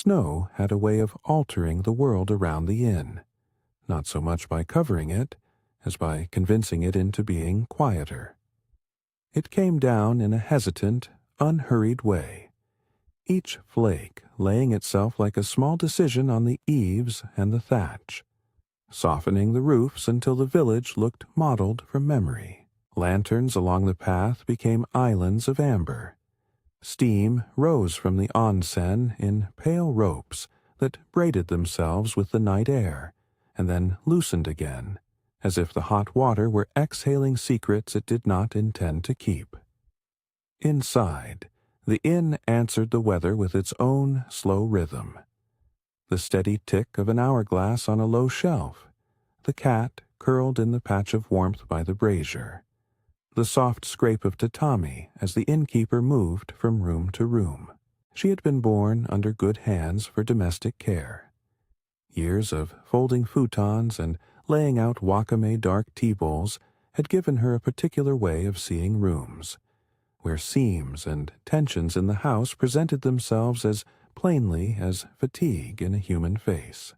Snow had a way of altering the world around the inn, not so much by covering it as by convincing it into being quieter. It came down in a hesitant, unhurried way, each flake laying itself like a small decision on the eaves and the thatch, softening the roofs until the village looked modeled from memory. Lanterns along the path became islands of amber. Steam rose from the onsen in pale ropes that braided themselves with the night air, and then loosened again, as if the hot water were exhaling secrets it did not intend to keep. Inside, the inn answered the weather with its own slow rhythm. The steady tick of an hourglass on a low shelf, the cat curled in the patch of warmth by the brazier, the soft scrape of tatami as the innkeeper moved from room to room. She had been born under good hands for domestic care. Years of folding futons and laying out wakame dark tea bowls had given her a particular way of seeing rooms, where seams and tensions in the house presented themselves as plainly as fatigue in a human face.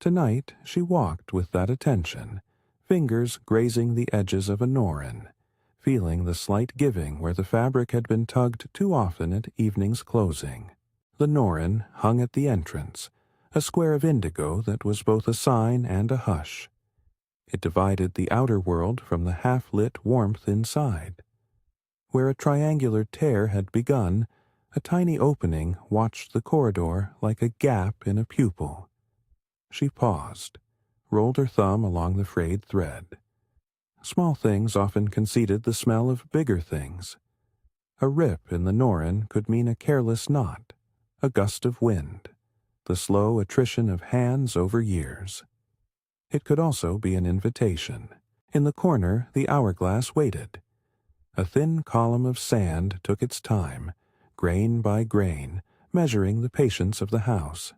Tonight she walked with that attention, fingers grazing the edges of a noren, feeling the slight giving where the fabric had been tugged too often at evening's closing. The noren hung at the entrance, a square of indigo that was both a sign and a hush. It divided the outer world from the half-lit warmth inside. Where a triangular tear had begun, a tiny opening watched the corridor like a gap in a pupil. She paused, rolled her thumb along the frayed thread. Small things often conceded the smell of bigger things. A rip in the noren could mean a careless knot, a gust of wind, the slow attrition of hands over years. It could also be an invitation. In the corner, the hourglass waited. A thin column of sand took its time, grain by grain, measuring the patience of the house.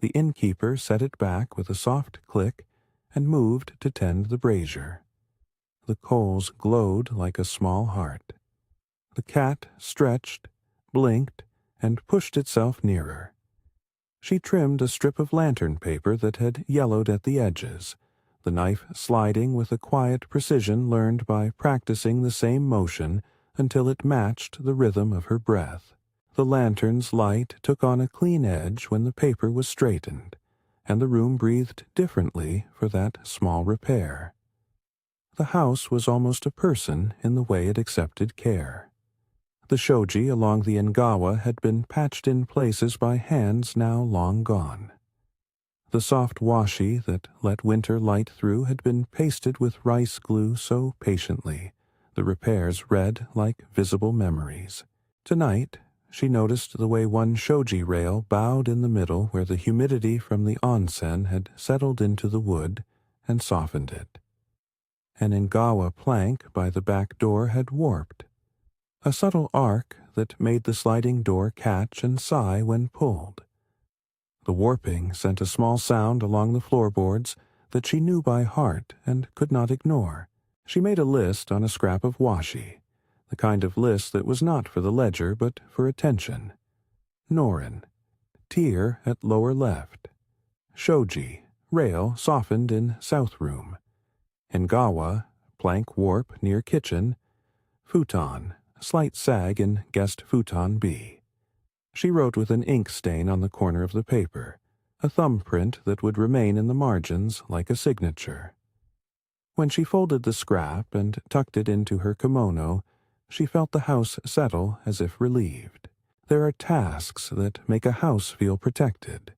The innkeeper set it back with a soft click and moved to tend the brazier. The coals glowed like a small heart. The cat stretched, blinked, and pushed itself nearer. She trimmed a strip of lantern paper that had yellowed at the edges, the knife sliding with a quiet precision learned by practicing the same motion until it matched the rhythm of her breath. The lantern's light took on a clean edge when the paper was straightened, and the room breathed differently for that small repair. The house was almost a person in the way it accepted care. The shoji along the engawa had been patched in places by hands now long gone. The soft washi that let winter light through had been pasted with rice glue so patiently, the repairs read like visible memories. Tonight, she noticed the way one shoji rail bowed in the middle where the humidity from the onsen had settled into the wood and softened it. An engawa plank by the back door had warped, a subtle arc that made the sliding door catch and sigh when pulled. The warping sent a small sound along the floorboards that she knew by heart and could not ignore. She made a list on a scrap of washi, the kind of list that was not for the ledger but for attention. Noren, tier at lower left. Shoji, rail softened in south room. Engawa, plank warp near kitchen. Futon, slight sag in guest futon B. She wrote with an ink stain on the corner of the paper, a thumbprint that would remain in the margins like a signature. When she folded the scrap and tucked it into her kimono, she felt the house settle as if relieved. There are tasks that make a house feel protected.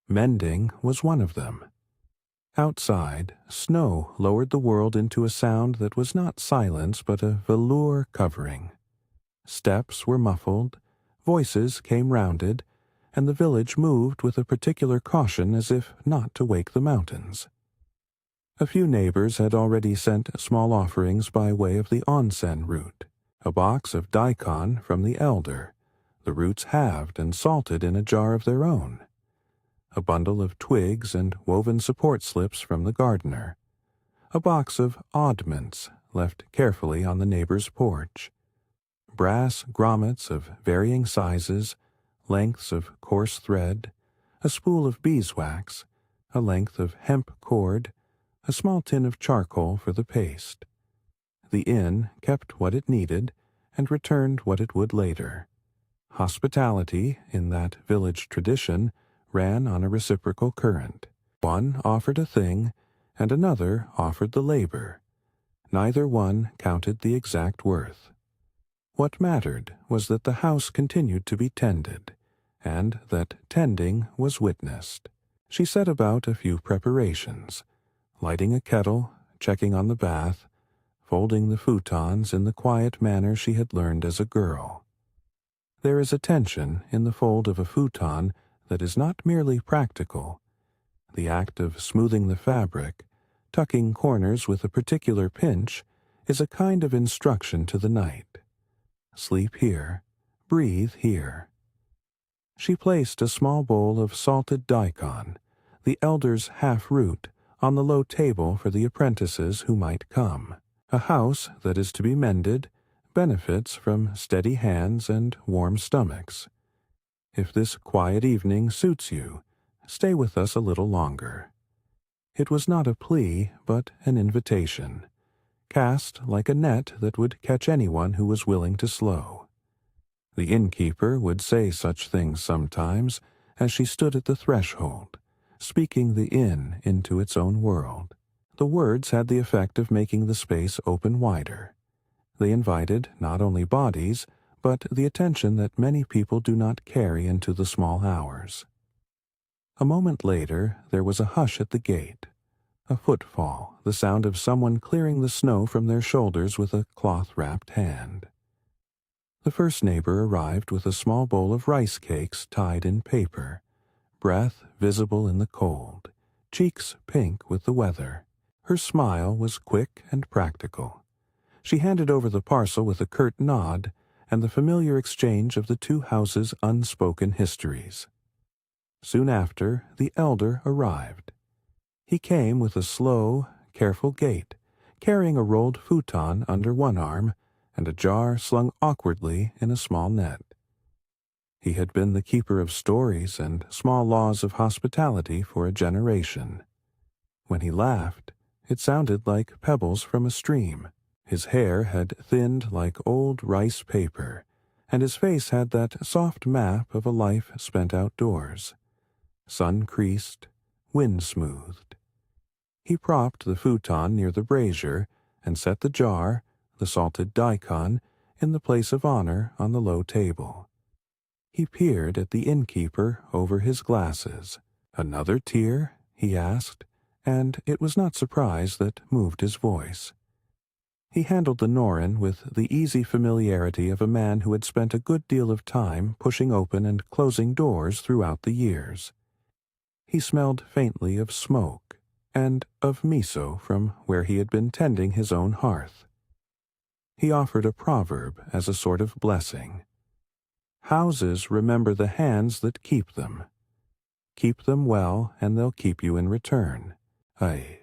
Mending was one of them. Outside, snow lowered the world into a sound that was not silence but a velour covering. Steps were muffled, voices came rounded, and the village moved with a particular caution as if not to wake the mountains. A few neighbors had already sent small offerings by way of the onsen route, a box of daikon from the elder, the roots halved and salted in a jar of their own, a bundle of twigs and woven support slips from the gardener, a box of oddments left carefully on the neighbor's porch, brass grommets of varying sizes, lengths of coarse thread, a spool of beeswax, a length of hemp cord, a small tin of charcoal for the paste. The inn kept what it needed and returned what it would later. Hospitality, in that village tradition, ran on a reciprocal current. One offered a thing, and another offered the labor. Neither one counted the exact worth. What mattered was that the house continued to be tended, and that tending was witnessed. She set about a few preparations, lighting a kettle, checking on the bath, folding the futons in the quiet manner she had learned as a girl. There is a tension in the fold of a futon that is not merely practical. The act of smoothing the fabric, tucking corners with a particular pinch, is a kind of instruction to the night. Sleep here, breathe here. She placed a small bowl of salted daikon, the elder's half-root, on the low table for the apprentices who might come. A house that is to be mended benefits from steady hands and warm stomachs. If this quiet evening suits you, stay with us a little longer. It was not a plea, but an invitation, cast like a net that would catch anyone who was willing to slow. The innkeeper would say such things sometimes as she stood at the threshold, speaking the inn into its own world. The words had the effect of making the space open wider. They invited not only bodies, but the attention that many people do not carry into the small hours. A moment later, there was a hush at the gate. A footfall, the sound of someone clearing the snow from their shoulders with a cloth-wrapped hand. The first neighbor arrived with a small bowl of rice cakes tied in paper, breath visible in the cold, cheeks pink with the weather. Her smile was quick and practical. She handed over the parcel with a curt nod and the familiar exchange of the two houses' unspoken histories. Soon after, the elder arrived. He came with a slow, careful gait, carrying a rolled futon under one arm and a jar slung awkwardly in a small net. He had been the keeper of stories and small laws of hospitality for a generation. When he laughed, it sounded like pebbles from a stream. His hair had thinned like old rice paper, and his face had that soft map of a life spent outdoors. Sun-creased, wind-smoothed. He propped the futon near the brazier and set the jar, the salted daikon, in the place of honor on the low table. He peered at the innkeeper over his glasses. "Another tear?" he asked, and it was not surprise that moved his voice. He handled the Norin with the easy familiarity of a man who had spent a good deal of time pushing open and closing doors throughout the years. He smelled faintly of smoke, and of miso from where he had been tending his own hearth. He offered a proverb as a sort of blessing. Houses remember the hands that keep them. Keep them well, and they'll keep you in return. Aye,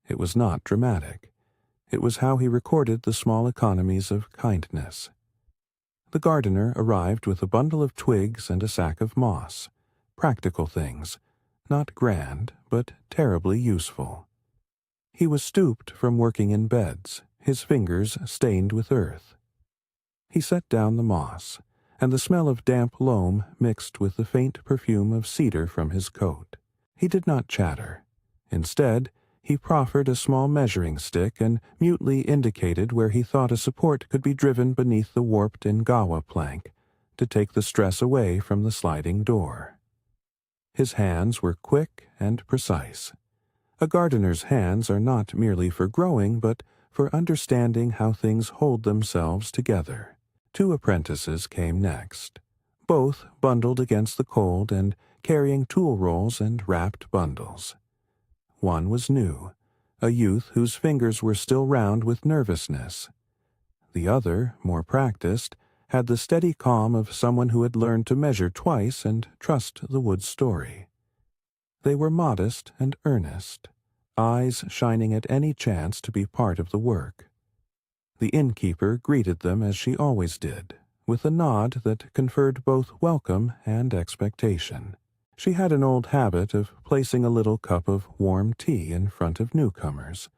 it was not dramatic. It was how he recorded the small economies of kindness. The gardener arrived with a bundle of twigs and a sack of moss, practical things, not grand, but terribly useful. He was stooped from working in beds, his fingers stained with earth. He set down the moss, and the smell of damp loam mixed with the faint perfume of cedar from his coat. He did not chatter. Instead, he proffered a small measuring stick and mutely indicated where he thought a support could be driven beneath the warped Ngawa plank to take the stress away from the sliding door. His hands were quick and precise. A gardener's hands are not merely for growing, but for understanding how things hold themselves together. 2 apprentices came next, both bundled against the cold and carrying tool rolls and wrapped bundles. One was new, a youth whose fingers were still round with nervousness. The other, more practiced, had the steady calm of someone who had learned to measure twice and trust the wood's story. They were modest and earnest, eyes shining at any chance to be part of the work. The innkeeper greeted them as she always did, with a nod that conferred both welcome and expectation. She had an old habit of placing a little cup of warm tea in front of newcomers,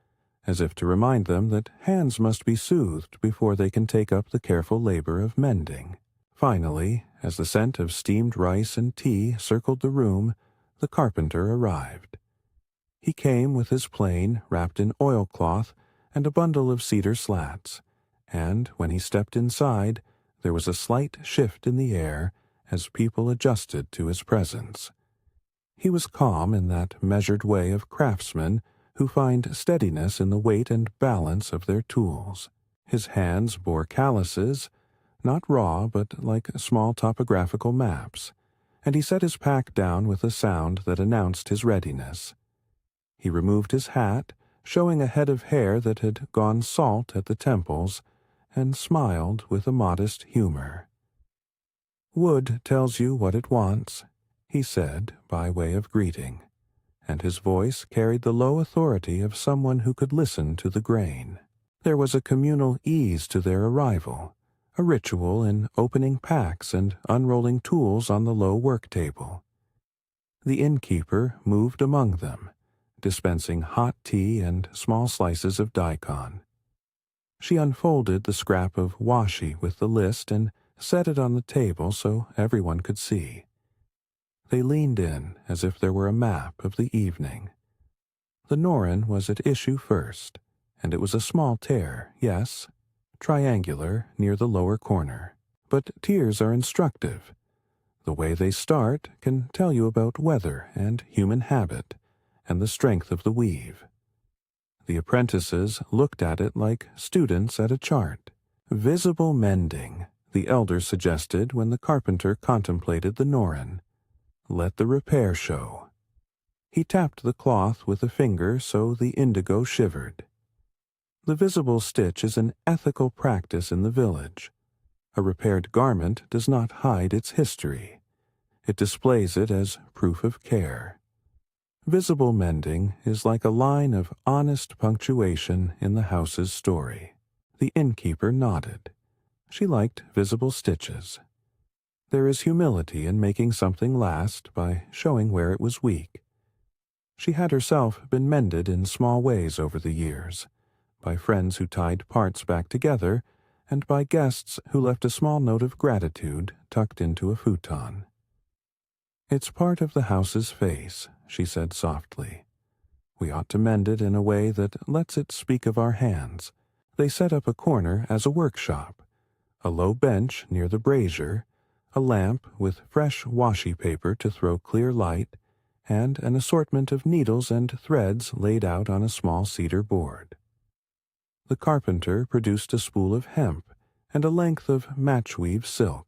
as if to remind them that hands must be soothed before they can take up the careful labor of mending. Finally, as the scent of steamed rice and tea circled the room, the carpenter arrived. He came with his plane wrapped in oilcloth and a bundle of cedar slats, and when he stepped inside, there was a slight shift in the air as people adjusted to his presence. He was calm in that measured way of craftsmen who find steadiness in the weight and balance of their tools. His hands bore calluses, not raw but like small topographical maps, and he set his pack down with a sound that announced his readiness. He removed his hat, showing a head of hair that had gone salt at the temples, and smiled with a modest humor. "Wood tells you what it wants," he said by way of greeting, and his voice carried the low authority of someone who could listen to the grain. There was a communal ease to their arrival, a ritual in opening packs and unrolling tools on the low work table. The innkeeper moved among them, dispensing hot tea and small slices of daikon. She unfolded the scrap of washi with the list and set it on the table so everyone could see. They leaned in as if there were a map of the evening. The Noren was at issue first, and it was a small tear, yes, triangular near the lower corner. But tears are instructive. The way they start can tell you about weather and human habit, and the strength of the weave. The apprentices looked at it like students at a chart. "Visible mending," the elder suggested when the carpenter contemplated the Noren. "Let the repair show." He tapped the cloth with a finger so the indigo shivered. The visible stitch is an ethical practice in the village. A repaired garment does not hide its history. It displays it as proof of care. Visible mending is like a line of honest punctuation in the house's story. The innkeeper nodded. She liked visible stitches. There is humility in making something last by showing where it was weak. She had herself been mended in small ways over the years, by friends who tied parts back together, and by guests who left a small note of gratitude tucked into a futon. "It's part of the house's face," she said softly. "We ought to mend it in a way that lets it speak of our hands." They set up a corner as a workshop, a low bench near the brazier, a lamp with fresh washi paper to throw clear light, and an assortment of needles and threads laid out on a small cedar board. The carpenter produced a spool of hemp and a length of matchweave silk.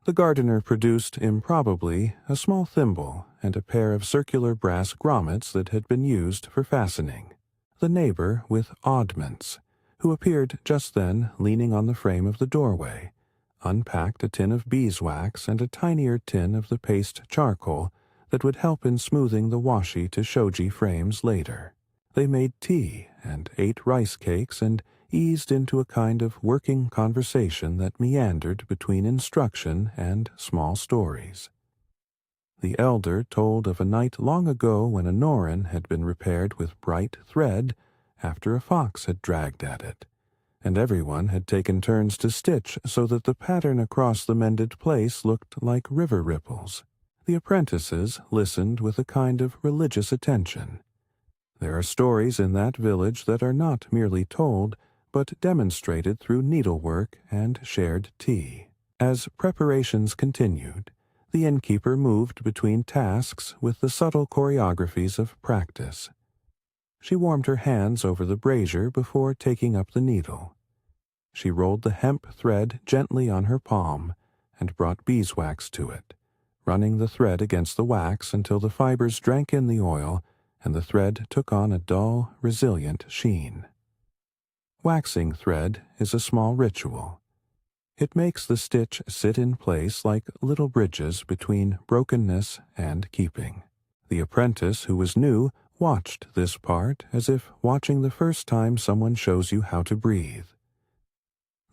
The gardener produced, improbably, a small thimble and a pair of circular brass grommets that had been used for fastening. The neighbor, with oddments, who appeared just then leaning on the frame of the doorway, unpacked a tin of beeswax and a tinier tin of the paste charcoal that would help in smoothing the washi to shoji frames later. They made tea and ate rice cakes and eased into a kind of working conversation that meandered between instruction and small stories. The elder told of a night long ago when a Noren had been repaired with bright thread after a fox had dragged at it, and everyone had taken turns to stitch so that the pattern across the mended place looked like river ripples. The apprentices listened with a kind of religious attention. There are stories in that village that are not merely told, but demonstrated through needlework and shared tea. As preparations continued, the innkeeper moved between tasks with the subtle choreographies of practice. She warmed her hands over the brazier before taking up the needle. She rolled the hemp thread gently on her palm and brought beeswax to it, running the thread against the wax until the fibers drank in the oil and the thread took on a dull, resilient sheen. Waxing thread is a small ritual. It makes the stitch sit in place like little bridges between brokenness and keeping. The apprentice, who was new, watched this part as if watching the first time someone shows you how to breathe.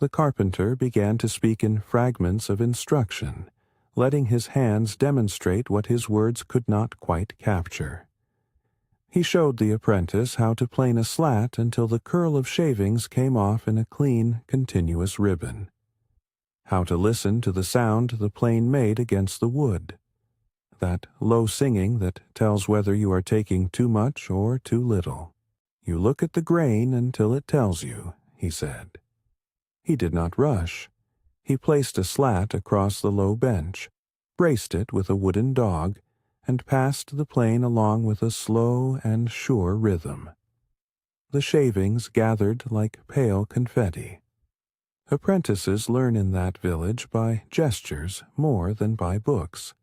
The carpenter began to speak in fragments of instruction, letting his hands demonstrate what his words could not quite capture. He showed the apprentice how to plane a slat until the curl of shavings came off in a clean, continuous ribbon. How to listen to the sound the plane made against the wood. That low singing that tells whether you are taking too much or too little. You look at the grain until it tells you, he said. He did not rush. He placed a slat across the low bench, braced it with a wooden dog, and passed the plane along with a slow and sure rhythm. The shavings gathered like pale confetti. Apprentices learn in that village by gestures more than by books.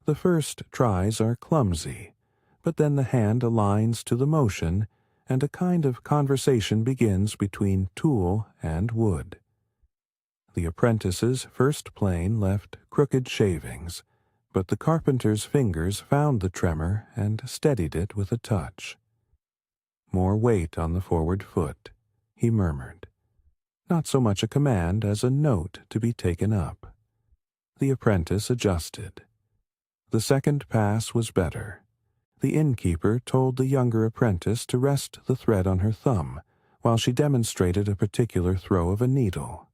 The first tries are clumsy, but then the hand aligns to the motion, and a kind of conversation begins between tool and wood. The apprentice's first plane left crooked shavings, but the carpenter's fingers found the tremor and steadied it with a touch. More weight on the forward foot, he murmured. Not so much a command as a note to be taken up. The apprentice adjusted. The second pass was better. The innkeeper told the younger apprentice to rest the thread on her thumb, while she demonstrated a particular throw of a needle.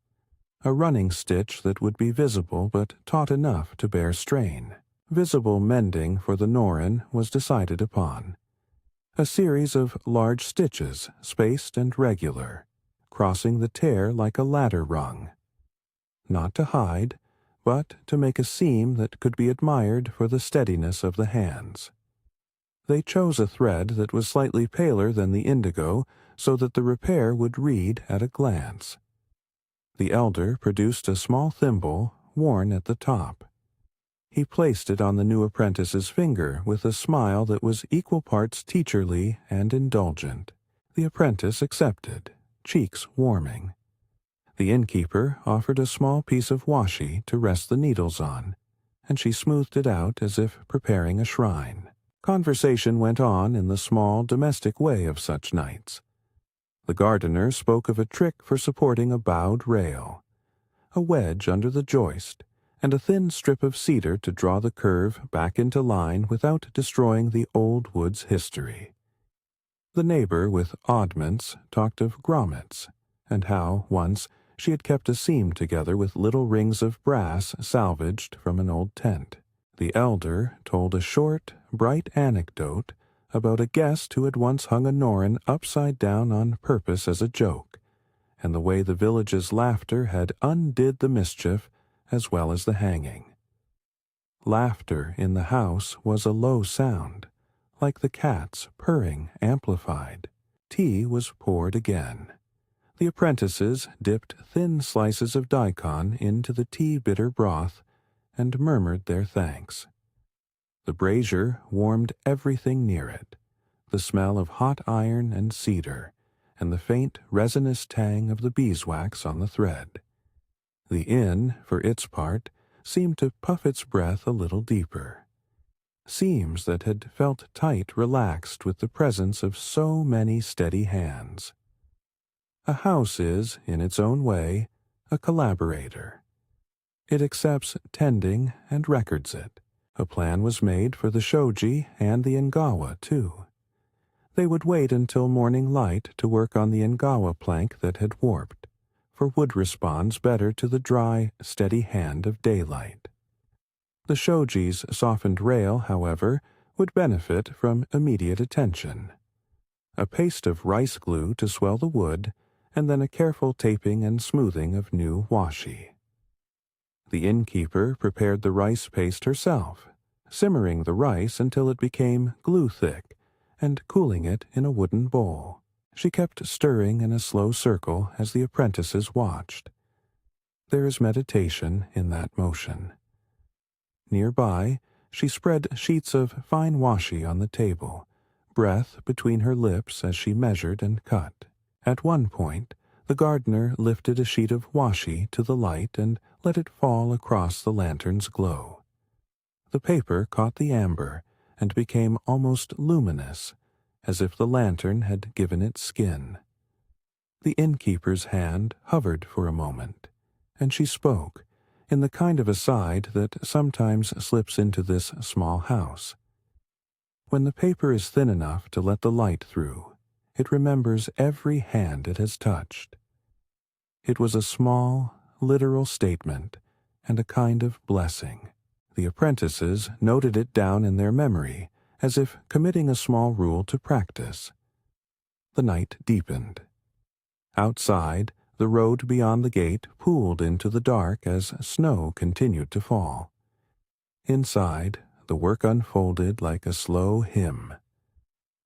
A running stitch that would be visible but taut enough to bear strain. Visible mending for the Norrin was decided upon. A series of large stitches, spaced and regular, crossing the tear like a ladder rung. Not to hide, but to make a seam that could be admired for the steadiness of the hands. They chose a thread that was slightly paler than the indigo, so that the repair would read at a glance. The elder produced a small thimble, worn at the top. He placed it on the new apprentice's finger with a smile that was equal parts teacherly and indulgent. The apprentice accepted, cheeks warming. The innkeeper offered a small piece of washi to rest the needles on, and she smoothed it out as if preparing a shrine. Conversation went on in the small domestic way of such nights. The gardener spoke of a trick for supporting a bowed rail, a wedge under the joist, and a thin strip of cedar to draw the curve back into line without destroying the old wood's history. The neighbor with oddments talked of grommets, and how, once, she had kept a seam together with little rings of brass salvaged from an old tent. The elder told a short, bright anecdote about a guest who had once hung a Norrin upside down on purpose as a joke, and the way the village's laughter had undid the mischief as well as the hanging. Laughter in the house was a low sound, like the cat's purring amplified. Tea was poured again. The apprentices dipped thin slices of daikon into the tea-bitter broth and murmured their thanks. The brazier warmed everything near it, the smell of hot iron and cedar, and the faint resinous tang of the beeswax on the thread. The inn, for its part, seemed to puff its breath a little deeper. Seams that had felt tight relaxed with the presence of so many steady hands. A house is, in its own way, a collaborator. It accepts tending and records it. A plan was made for the shoji and the engawa, too. They would wait until morning light to work on the engawa plank that had warped, for wood responds better to the dry, steady hand of daylight. The shoji's softened rail, however, would benefit from immediate attention. A paste of rice glue to swell the wood, and then a careful taping and smoothing of new washi. The innkeeper prepared the rice paste herself, simmering the rice until it became glue-thick, and cooling it in a wooden bowl. She kept stirring in a slow circle as the apprentices watched. There is meditation in that motion. Nearby, she spread sheets of fine washi on the table, breath between her lips as she measured and cut. At one point, the gardener lifted a sheet of washi to the light and let it fall across the lantern's glow. The paper caught the amber and became almost luminous, as if the lantern had given it skin. The innkeeper's hand hovered for a moment, and she spoke, in the kind of aside that sometimes slips into this small house. When the paper is thin enough to let the light through, it remembers every hand it has touched. It was a small, literal statement and a kind of blessing. The apprentices noted it down in their memory, as if committing a small rule to practice. The night deepened. Outside, the road beyond the gate pooled into the dark as snow continued to fall. Inside, the work unfolded like a slow hymn.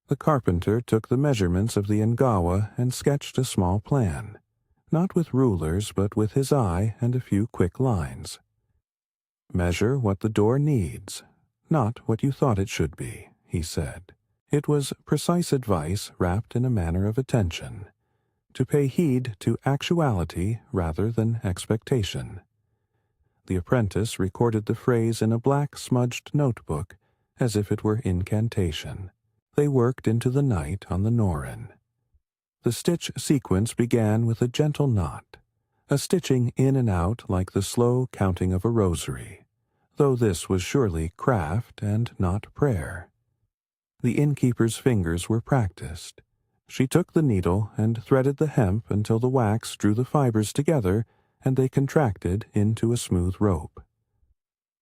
The carpenter took the measurements of the Ngawa and sketched a small plan, not with rulers but with his eye and a few quick lines. "Measure what the door needs, not what you thought it should be," he said. It was precise advice wrapped in a manner of attention, to pay heed to actuality rather than expectation. The apprentice recorded the phrase in a black smudged notebook as if it were incantation. They worked into the night on the Noren. The stitch sequence began with a gentle knot, a stitching in and out like the slow counting of a rosary, though this was surely craft and not prayer. The innkeeper's fingers were practiced. She took the needle and threaded the hemp until the wax drew the fibers together and they contracted into a smooth rope.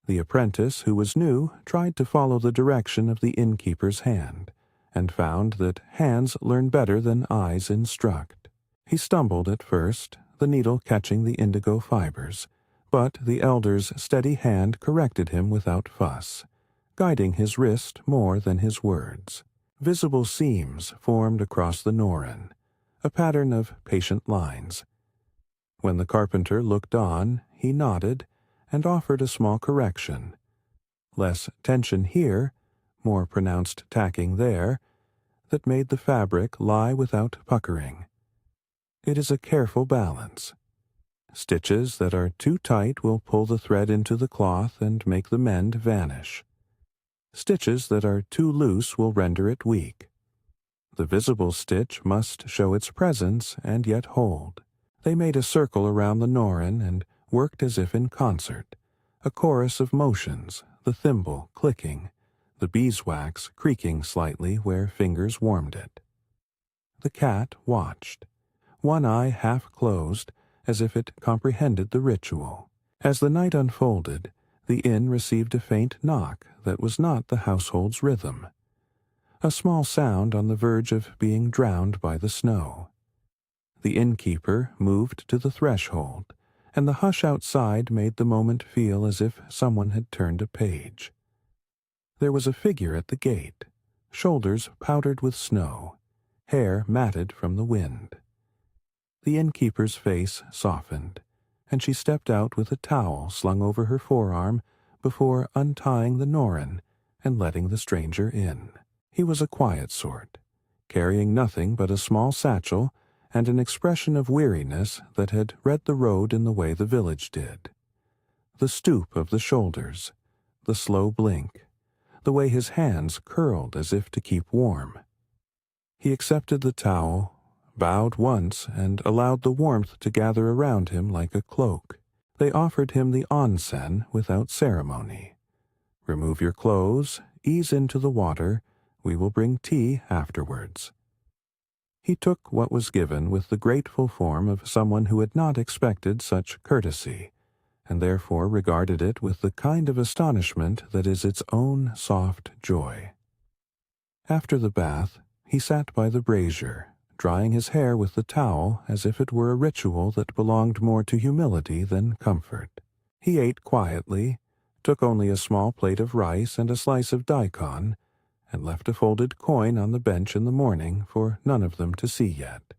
The apprentice, who was new, tried to follow the direction of the innkeeper's hand, and found that hands learn better than eyes instruct. He stumbled at first, the needle catching the indigo fibers, but the elder's steady hand corrected him without fuss, guiding his wrist more than his words. Visible seams formed across the Noren, a pattern of patient lines. When the carpenter looked on, he nodded and offered a small correction. Less tension here, more pronounced tacking there, that made the fabric lie without puckering. It is a careful balance. Stitches that are too tight will pull the thread into the cloth and make the mend vanish. Stitches that are too loose will render it weak. The visible stitch must show its presence and yet hold. They made a circle around the Noren and worked as if in concert, a chorus of motions, the thimble clicking, the beeswax creaking slightly where fingers warmed it. The cat watched, one eye half closed, as if it comprehended the ritual. As the night unfolded, the inn received a faint knock that was not the household's rhythm, a small sound on the verge of being drowned by the snow. The innkeeper moved to the threshold, and the hush outside made the moment feel as if someone had turned a page. There was a figure at the gate, shoulders powdered with snow, hair matted from the wind. The innkeeper's face softened, and she stepped out with a towel slung over her forearm before untying the Noren and letting the stranger in. He was a quiet sort, carrying nothing but a small satchel and an expression of weariness that had read the road in the way the village did. The stoop of the shoulders, the slow blink, the way his hands curled as if to keep warm. He accepted the towel, bowed once, and allowed the warmth to gather around him like a cloak. They offered him the onsen without ceremony. "Remove your clothes, ease into the water, we will bring tea afterwards." He took what was given with the grateful form of someone who had not expected such courtesy, and therefore regarded it with the kind of astonishment that is its own soft joy. After the bath, he sat by the brazier, drying his hair with the towel as if it were a ritual that belonged more to humility than comfort. He ate quietly, took only a small plate of rice and a slice of daikon, and left a folded coin on the bench in the morning for none of them to see yet.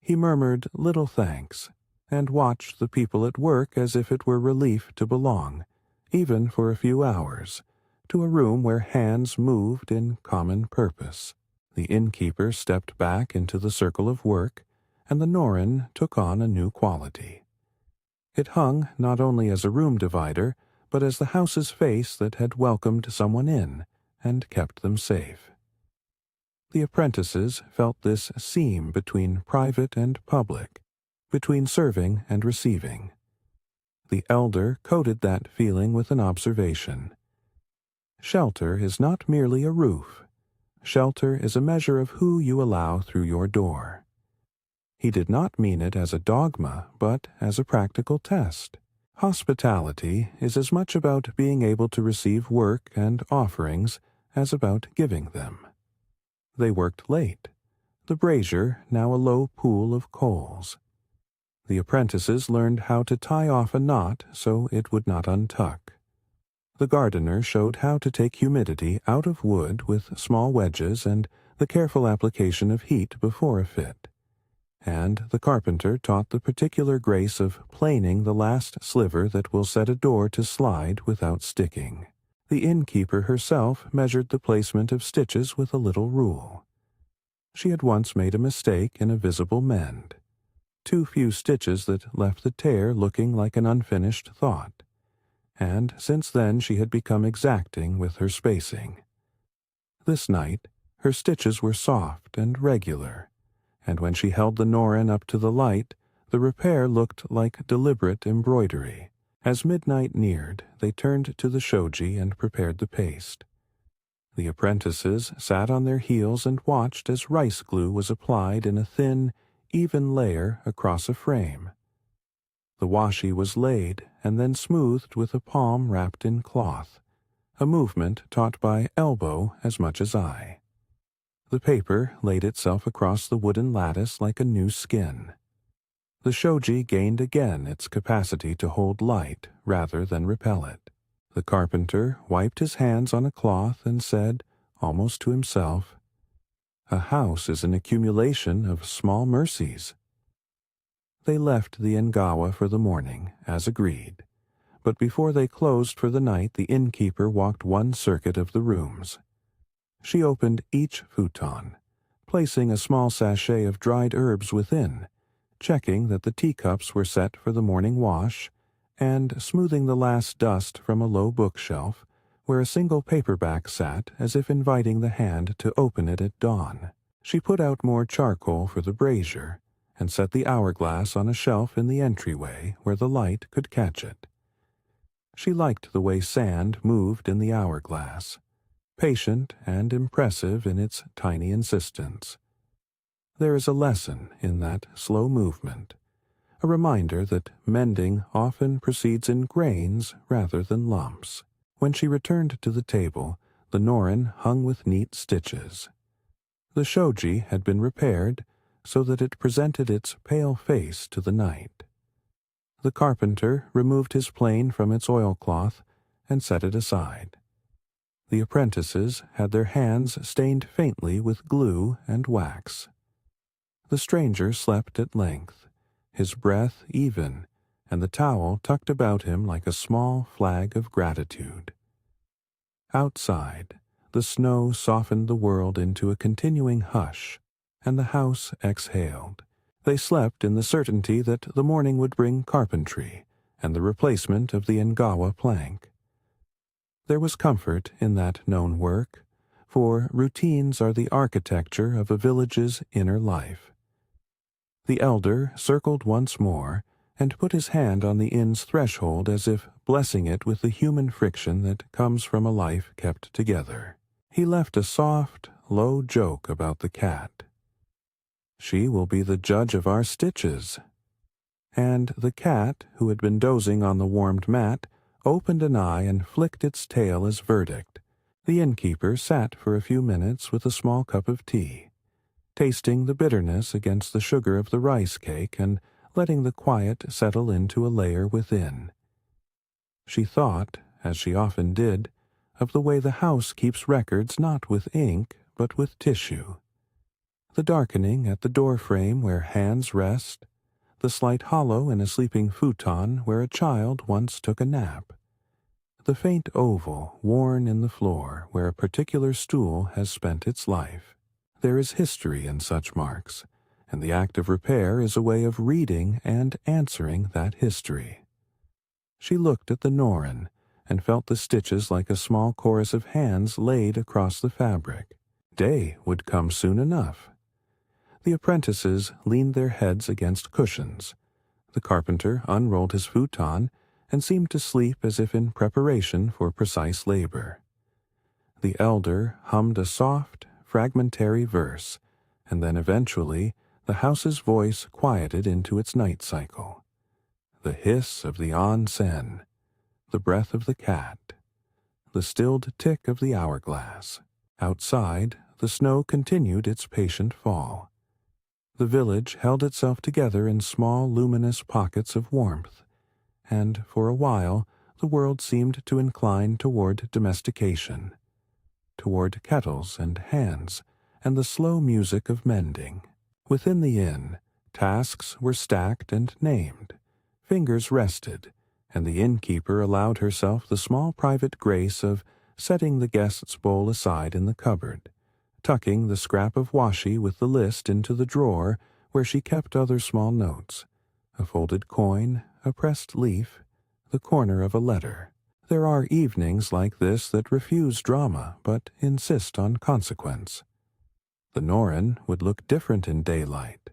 He murmured little thanks, and watched the people at work as if it were relief to belong, even for a few hours, to a room where hands moved in common purpose. The innkeeper stepped back into the circle of work, and the Noren took on a new quality. It hung not only as a room divider, but as the house's face that had welcomed someone in and kept them safe. The apprentices felt this seam between private and public, between serving and receiving. The elder coded that feeling with an observation. Shelter is not merely a roof. Shelter is a measure of who you allow through your door. He did not mean it as a dogma, but as a practical test. Hospitality is as much about being able to receive work and offerings as about giving them. They worked late, the brazier now a low pool of coals. The apprentices learned how to tie off a knot so it would not untuck. The gardener showed how to take humidity out of wood with small wedges and the careful application of heat before a fit. And the carpenter taught the particular grace of planing the last sliver that will set a door to slide without sticking. The innkeeper herself measured the placement of stitches with a little rule. She had once made a mistake in a visible mend. Too few stitches that left the tear looking like an unfinished thought. And since then she had become exacting with her spacing. This night her stitches were soft and regular, and when she held the Noren up to the light, the repair looked like deliberate embroidery. As midnight neared, they turned to the shoji and prepared the paste. The apprentices sat on their heels and watched as rice glue was applied in a thin, even layer across a frame. The washi was laid and then smoothed with a palm wrapped in cloth, a movement taught by elbow as much as eye. The paper laid itself across the wooden lattice like a new skin. The shoji gained again its capacity to hold light rather than repel it. The carpenter wiped his hands on a cloth and said, almost to himself, "A house is an accumulation of small mercies." They left the Engawa for the morning, as agreed, but before they closed for the night the innkeeper walked one circuit of the rooms. She opened each futon, placing a small sachet of dried herbs within, checking that the teacups were set for the morning wash, and smoothing the last dust from a low bookshelf, where a single paperback sat as if inviting the hand to open it at dawn. She put out more charcoal for the brazier, and set the hourglass on a shelf in the entryway where the light could catch it. She liked the way sand moved in the hourglass, patient and impressive in its tiny insistence. There is a lesson in that slow movement, a reminder that mending often proceeds in grains rather than lumps. When she returned to the table, the Noren hung with neat stitches. The shoji had been repaired so that it presented its pale face to the night. The carpenter removed his plane from its oilcloth and set it aside. The apprentices had their hands stained faintly with glue and wax. The stranger slept at length, his breath even, and the towel tucked about him like a small flag of gratitude. Outside, the snow softened the world into a continuing hush, and the house exhaled. They slept in the certainty that the morning would bring carpentry and the replacement of the Engawa plank. There was comfort in that known work, for routines are the architecture of a village's inner life. The elder circled once more and put his hand on the inn's threshold as if blessing it with the human friction that comes from a life kept together. He left a soft, low joke about the cat. "She will be the judge of our stitches." And the cat, who had been dozing on the warmed mat, opened an eye and flicked its tail as verdict. The innkeeper sat for a few minutes with a small cup of tea, tasting the bitterness against the sugar of the rice cake and letting the quiet settle into a layer within. She thought, as she often did, of the way the house keeps records not with ink but with tissue. The darkening at the door frame where hands rest, the slight hollow in a sleeping futon where a child once took a nap, the faint oval worn in the floor where a particular stool has spent its life. There is history in such marks, and the act of repair is a way of reading and answering that history. She looked at the Noren and felt the stitches like a small chorus of hands laid across the fabric. day would come soon enough. The apprentices leaned their heads against cushions. The carpenter unrolled his futon and seemed to sleep as if in preparation for precise labor. The elder hummed a soft, fragmentary verse, and then eventually the house's voice quieted into its night cycle. The hiss of the onsen, the breath of the cat, the stilled tick of the hourglass. Outside, the snow continued its patient fall. The village held itself together in small luminous pockets of warmth, and for a while the world seemed to incline toward domestication, toward kettles and hands and the slow music of mending. Within the inn, tasks were stacked and named, fingers rested, and the innkeeper allowed herself the small private grace of setting the guest's bowl aside in the cupboard, tucking the scrap of washi with the list into the drawer where she kept other small notes, a folded coin, a pressed leaf, the corner of a letter. There are evenings like this that refuse drama but insist on consequence. The Noren would look different in daylight.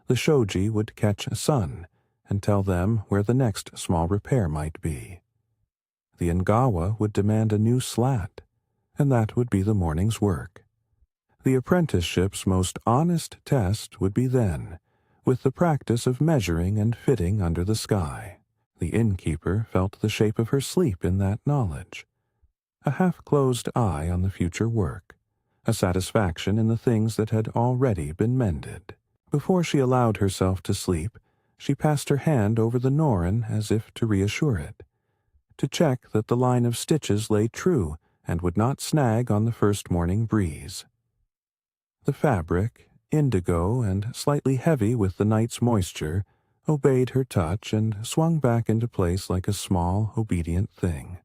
The shoji would catch a sun and tell them where the next small repair might be. The Ngawa would demand a new slat, and that would be the morning's work. The apprenticeship's most honest test would be then, with the practice of measuring and fitting under the sky. The innkeeper felt the shape of her sleep in that knowledge. A half-closed eye on the future work, a satisfaction in the things that had already been mended. Before she allowed herself to sleep, she passed her hand over the Noren as if to reassure it, to check that the line of stitches lay true and would not snag on the first morning breeze. The fabric, indigo and slightly heavy with the night's moisture, obeyed her touch and swung back into place like a small, obedient thing.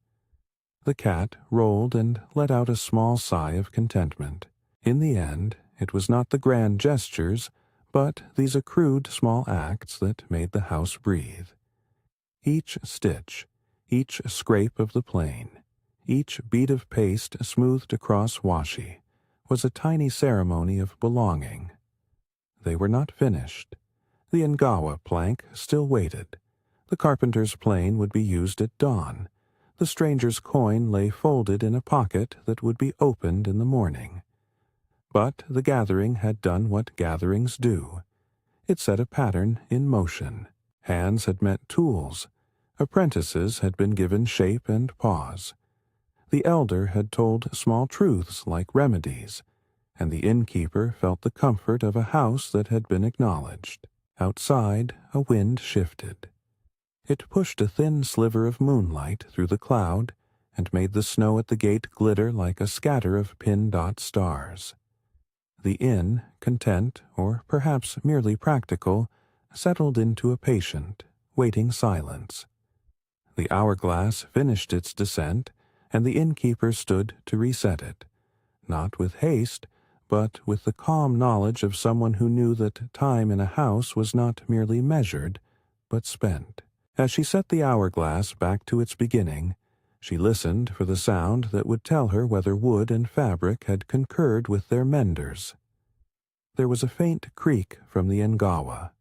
The cat rolled and let out a small sigh of contentment. In the end, it was not the grand gestures, but these accrued small acts that made the house breathe. Each stitch, each scrape of the plane, each bead of paste smoothed across washi, was a tiny ceremony of belonging. They were not finished. The Ngawa plank still waited. The carpenter's plane would be used at dawn. The stranger's coin lay folded in a pocket that would be opened in the morning. But the gathering had done what gatherings do. It set a pattern in motion. Hands had met tools. Apprentices had been given shape and pause. The elder had told small truths like remedies, and the innkeeper felt the comfort of a house that had been acknowledged. Outside, a wind shifted. It pushed a thin sliver of moonlight through the cloud and made the snow at the gate glitter like a scatter of pin-dot stars. The inn, content, or perhaps merely practical, settled into a patient, waiting silence. The hourglass finished its descent, and the innkeeper stood to reset it, not with haste, but with the calm knowledge of someone who knew that time in a house was not merely measured, but spent. As she set the hourglass back to its beginning, she listened for the sound that would tell her whether wood and fabric had concurred with their menders. There was a faint creak from the Ngawa,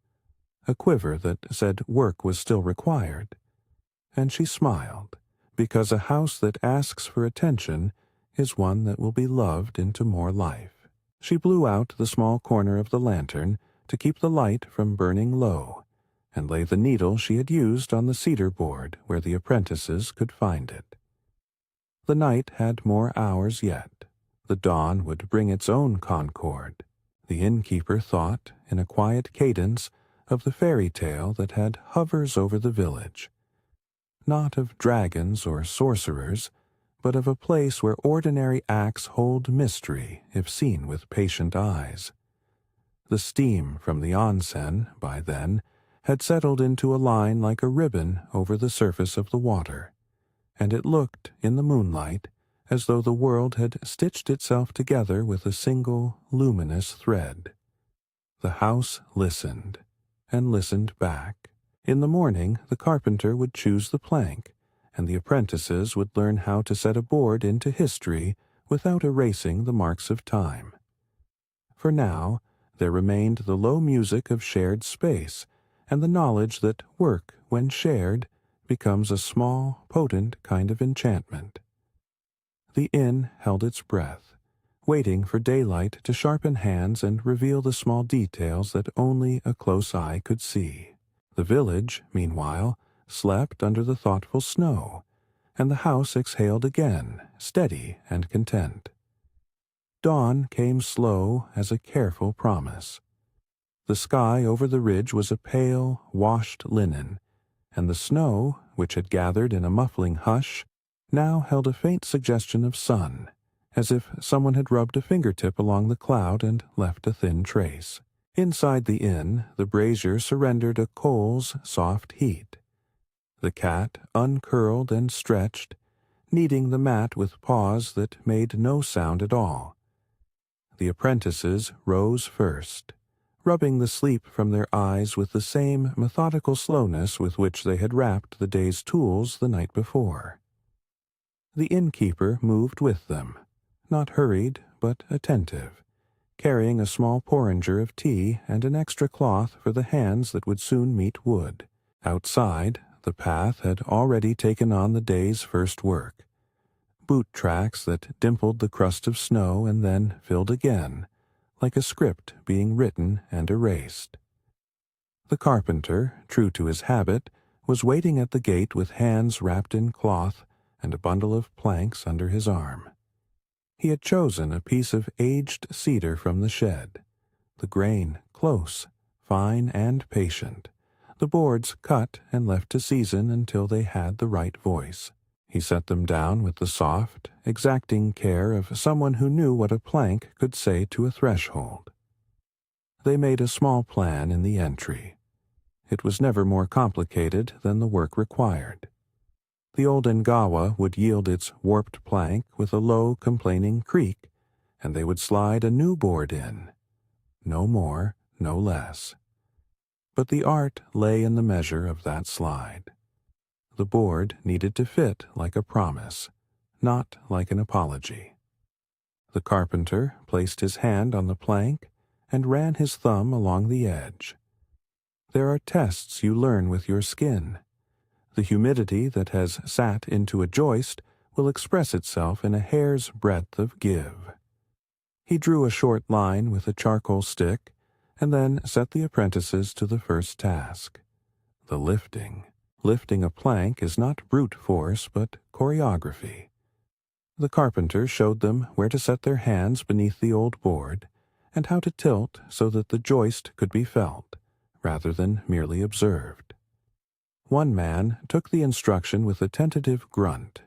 a quiver that said work was still required, and she smiled, because a house that asks for attention is one that will be loved into more life. She blew out the small corner of the lantern to keep the light from burning low, and lay the needle she had used on the cedar board where the apprentices could find it. The night had more hours yet. The dawn would bring its own concord. The innkeeper thought, in a quiet cadence, of the fairy tale that had hovers over the village. Not of dragons or sorcerers, but of a place where ordinary acts hold mystery if seen with patient eyes. The steam from the onsen, by then, had settled into a line like a ribbon over the surface of the water, and it looked, in the moonlight, as though the world had stitched itself together with a single, luminous thread. The house listened, and listened back. In the morning, the carpenter would choose the plank, and the apprentices would learn how to set a board into history without erasing the marks of time. for now, there remained the low music of shared space, and the knowledge that work, when shared, becomes a small, potent kind of enchantment. The inn held its breath, waiting for daylight to sharpen hands and reveal the small details that only a close eye could see. The village, meanwhile, slept under the thoughtful snow, and the house exhaled again, steady and content. Dawn came slow as a careful promise. The sky over the ridge was a pale, washed linen, and the snow, which had gathered in a muffling hush, now held a faint suggestion of sun, as if someone had rubbed a fingertip along the cloud and left a thin trace. Inside the inn, the brazier surrendered a coal's soft heat. The cat uncurled and stretched, kneading the mat with paws that made no sound at all. The apprentices rose first, rubbing the sleep from their eyes with the same methodical slowness with which they had wrapped the day's tools the night before. The innkeeper moved with them, not hurried but attentive, carrying a small porringer of tea and an extra cloth for the hands that would soon meet wood. Outside, the path had already taken on the day's first work. Boot tracks that dimpled the crust of snow and then filled again, like a script being written and erased. The carpenter, true to his habit, was waiting at the gate with hands wrapped in cloth and a bundle of planks under his arm. He had chosen a piece of aged cedar from the shed, the grain close, fine and patient, the boards cut and left to season until they had the right voice. He set them down with the soft, exacting care of someone who knew what a plank could say to a threshold. They made a small plan in the entry. It was never more complicated than the work required. The old Ngawa would yield its warped plank with a low, complaining creak, and they would slide a new board in. No more, no less. But the art lay in the measure of that slide. The board needed to fit like a promise, not like an apology. The carpenter placed his hand on the plank and ran his thumb along the edge. There are tests you learn with your skin. The humidity that has sat into a joist will express itself in a hair's breadth of give. He drew a short line with a charcoal stick and then set the apprentices to the first task, the lifting. Lifting a plank is not brute force, but choreography. The carpenter showed them where to set their hands beneath the old board, and how to tilt so that the joist could be felt, rather than merely observed. One man took the instruction with a tentative grunt.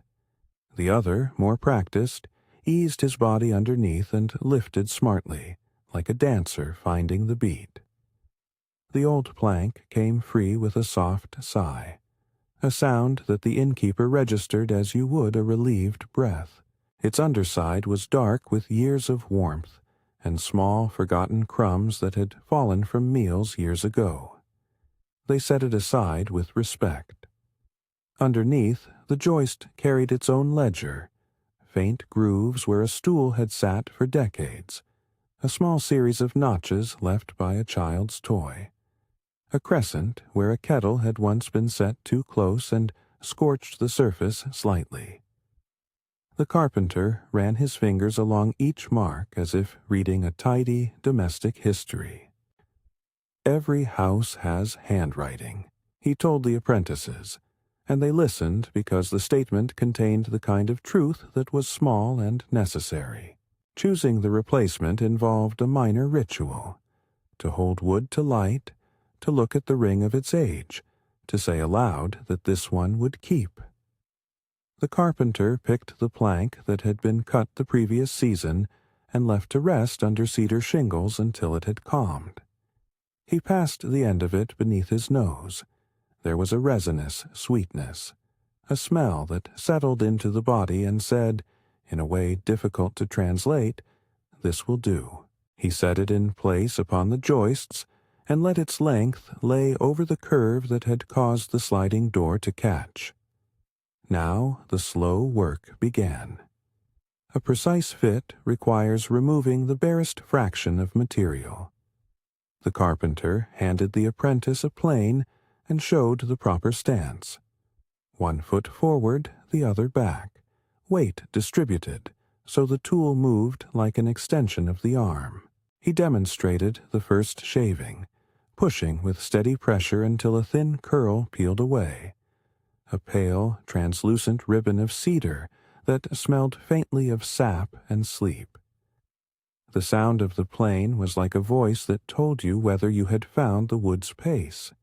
The other, more practiced, eased his body underneath and lifted smartly, like a dancer finding the beat. The old plank came free with a soft sigh, a sound that the innkeeper registered as you would a relieved breath. Its underside was dark with years of warmth and small forgotten crumbs that had fallen from meals years ago. They set it aside with respect. Underneath, the joist carried its own ledger, faint grooves where a stool had sat for decades, a small series of notches left by a child's toy, a crescent where a kettle had once been set too close and scorched the surface slightly. The carpenter ran his fingers along each mark as if reading a tidy domestic history. Every house has handwriting, he told the apprentices, and they listened because the statement contained the kind of truth that was small and necessary. Choosing the replacement involved a minor ritual, to hold wood to light, to look at the ring of its age, to say aloud that this one would keep. The carpenter picked the plank that had been cut the previous season and left to rest under cedar shingles until it had calmed. He passed the end of it beneath his nose. There was a resinous sweetness, a smell that settled into the body and said, in a way difficult to translate, "This will do." He set it in place upon the joists and let its length lay over the curve that had caused the sliding door to catch. Now the slow work began. A precise fit requires removing the barest fraction of material. The carpenter handed the apprentice a plane and showed the proper stance. 1 foot forward, the other back, weight distributed, so the tool moved like an extension of the arm. He demonstrated the first shaving, pushing with steady pressure until a thin curl peeled away. A pale, translucent ribbon of cedar that smelled faintly of sap and sleep. The sound of the plane was like a voice that told you whether you had found the wood's pace.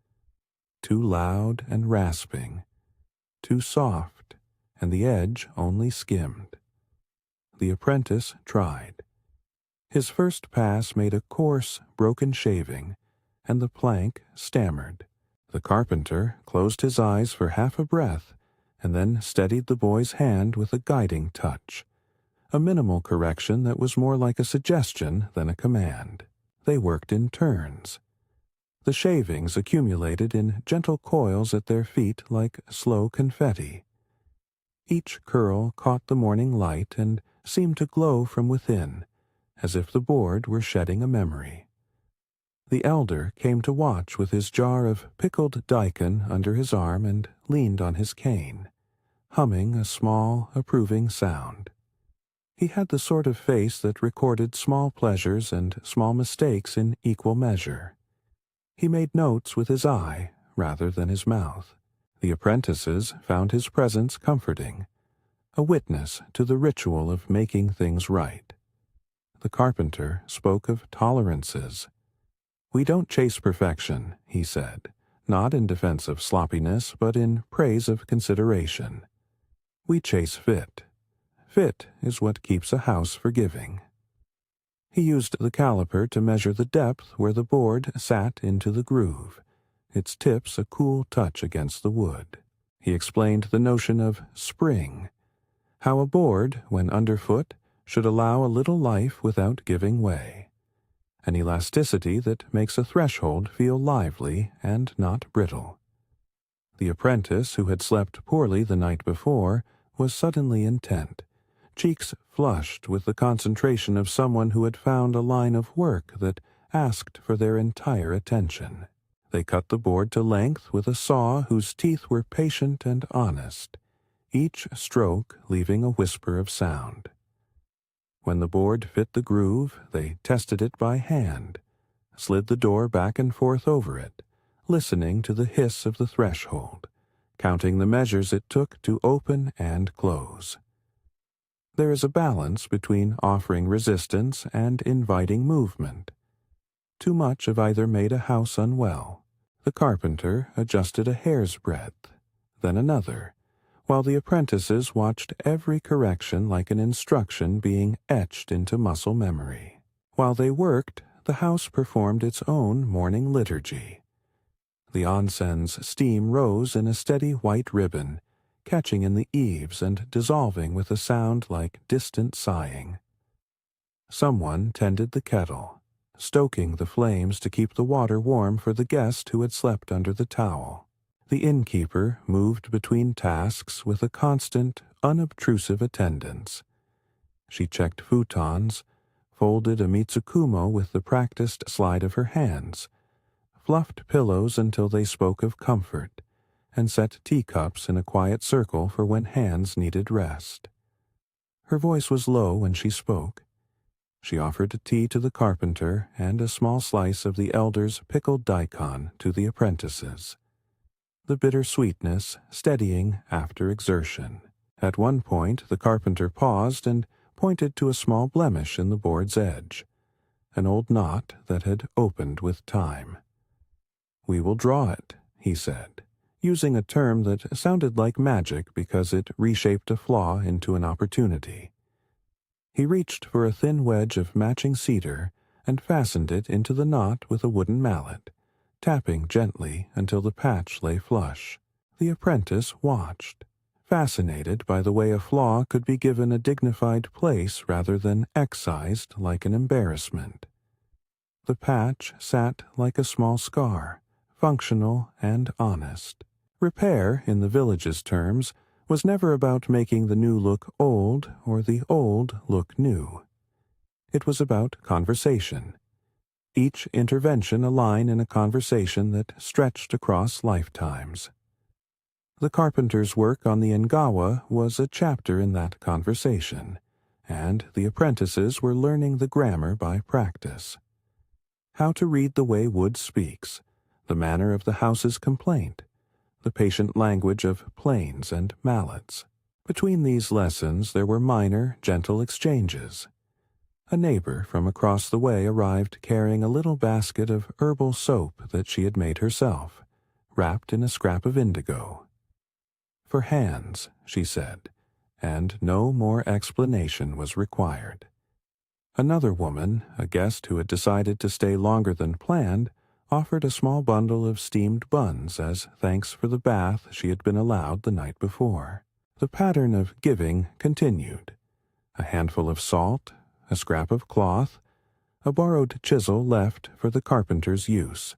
Too loud and rasping, too soft, and the edge only skimmed. The apprentice tried. His first pass made a coarse, broken shaving, and the plank stammered. The carpenter closed his eyes for half a breath and then steadied the boy's hand with a guiding touch, a minimal correction that was more like a suggestion than a command. They worked in turns. The shavings accumulated in gentle coils at their feet like slow confetti. Each curl caught the morning light and seemed to glow from within, as if the board were shedding a memory. The elder came to watch with his jar of pickled daikon under his arm and leaned on his cane, humming a small, approving sound. He had the sort of face that recorded small pleasures and small mistakes in equal measure. He made notes with his eye rather than his mouth. The apprentices found his presence comforting, a witness to the ritual of making things right. The carpenter spoke of tolerances. "We don't chase perfection," he said, not in defense of sloppiness, but in praise of consideration. "We chase fit. Fit is what keeps a house forgiving." He used the caliper to measure the depth where the board sat into the groove, its tips a cool touch against the wood. He explained the notion of spring, how a board, when underfoot, should allow a little life without giving way, an elasticity that makes a threshold feel lively and not brittle. The apprentice, who had slept poorly the night before, was suddenly intent, cheeks flushed with the concentration of someone who had found a line of work that asked for their entire attention. They cut the board to length with a saw whose teeth were patient and honest, each stroke leaving a whisper of sound. When the board fit the groove, they tested it by hand, slid the door back and forth over it, listening to the hiss of the threshold, counting the measures it took to open and close. There is a balance between offering resistance and inviting movement. Too much of either made a house unwell. The carpenter adjusted a hair's breadth, then another, while the apprentices watched every correction like an instruction being etched into muscle memory. While they worked, the house performed its own morning liturgy. The onsen's steam rose in a steady white ribbon, catching in the eaves and dissolving with a sound like distant sighing. Someone tended the kettle, stoking the flames to keep the water warm for the guest who had slept under the towel. The innkeeper moved between tasks with a constant, unobtrusive attendance. She checked futons, folded a mitsukumo with the practiced slide of her hands, fluffed pillows until they spoke of comfort, and set teacups in a quiet circle for when hands needed rest. Her voice was low when she spoke. She offered tea to the carpenter and a small slice of the elder's pickled daikon to the apprentices, the bitter sweetness steadying after exertion. At one point the carpenter paused and pointed to a small blemish in the board's edge, an old knot that had opened with time. "We will draw it," he said, using a term that sounded like magic because it reshaped a flaw into an opportunity. He reached for a thin wedge of matching cedar and fastened it into the knot with a wooden mallet, tapping gently until the patch lay flush. The apprentice watched, fascinated by the way a flaw could be given a dignified place rather than excised like an embarrassment. The patch sat like a small scar, functional and honest. Repair, in the village's terms, was never about making the new look old or the old look new. It was about conversation. Each intervention a line in a conversation that stretched across lifetimes. The carpenter's work on the Ngawa was a chapter in that conversation, and the apprentices were learning the grammar by practice. How to read the way wood speaks, the manner of the house's complaint, the patient language of planes and mallets. Between these lessons there were minor, gentle exchanges. A neighbor from across the way arrived carrying a little basket of herbal soap that she had made herself, wrapped in a scrap of indigo. "For hands," she said, and no more explanation was required. Another woman, a guest who had decided to stay longer than planned, offered a small bundle of steamed buns as thanks for the bath she had been allowed the night before. The pattern of giving continued. A handful of salt, a scrap of cloth, a borrowed chisel left for the carpenter's use.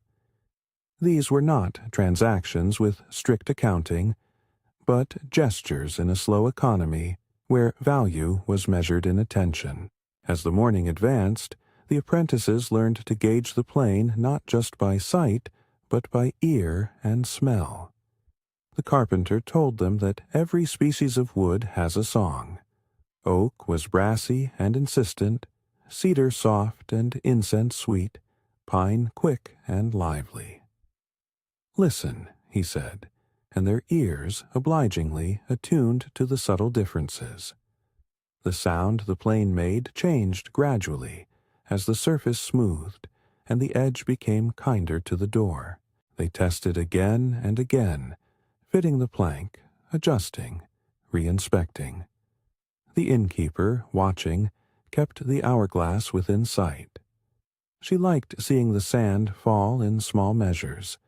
These were not transactions with strict accounting, but gestures in a slow economy where value was measured in attention. As the morning advanced, the apprentices learned to gauge the plane not just by sight, but by ear and smell. The carpenter told them that every species of wood has a song. Oak was brassy and insistent, cedar soft and incense sweet, pine quick and lively. "Listen," he said, and their ears obligingly attuned to the subtle differences. The sound the plane made changed gradually as the surface smoothed and the edge became kinder to the door. They tested again and again, fitting the plank, adjusting, re-inspecting. The innkeeper, watching, kept the hourglass within sight. She liked seeing the sand fall in small measures.